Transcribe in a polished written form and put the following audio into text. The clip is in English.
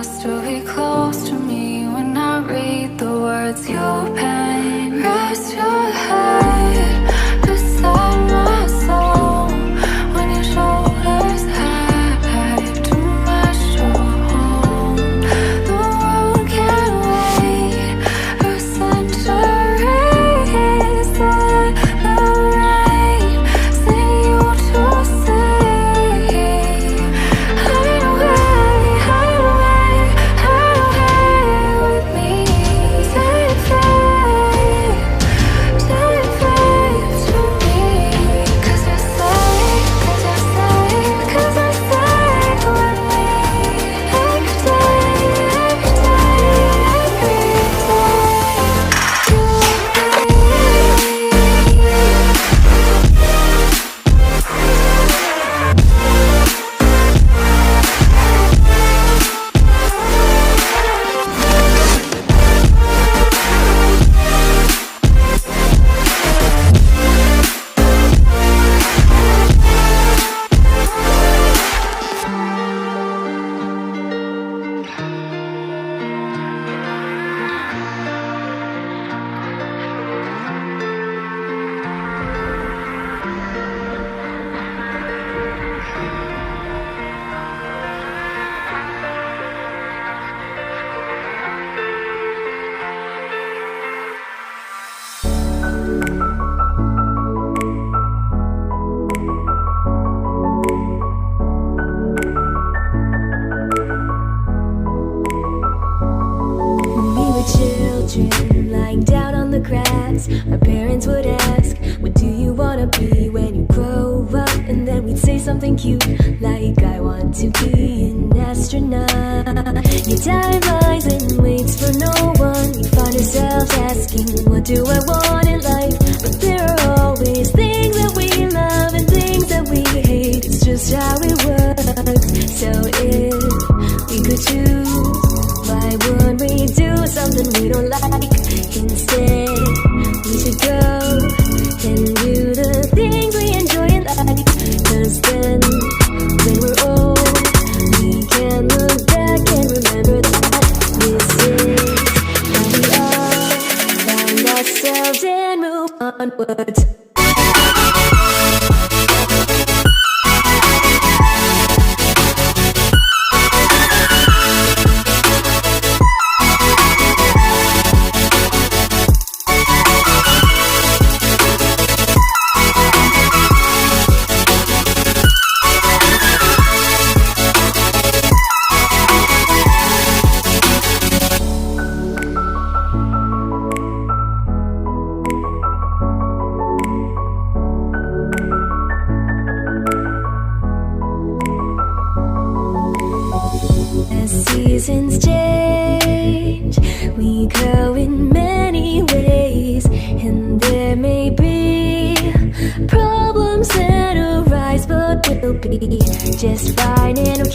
trust to be close to me when I read the words you pen. Rest your head beside my soul when your shoulders hide to my soul. The world can't wait for centuries. Let the rain sing you to sleep. Hide away, hide away, hide away with me. Take faith to me. 'Cause you're safe, 'cause you're safe, 'cause you're safe with me. Every day, every day, every We were children lying down on the grass. Our parents would ask, what do you wanna be when you grow up? And then we'd say something cute like, I want to be an astronaut. Your time lies and waits for no one. We find ourselves asking, what do I want in life? But there are always things that we love and things that we hate. It's just how it works. So if we could choose, why would we do something we don't like? Instead, we should go and do the things we enjoy and like. 'Cause then, when we're old, we can look back and remember that this is how we all found ourselves and move onwards. As seasons change, we grow in many ways, and there may be problems that arise, but we'll be just fine. And I'm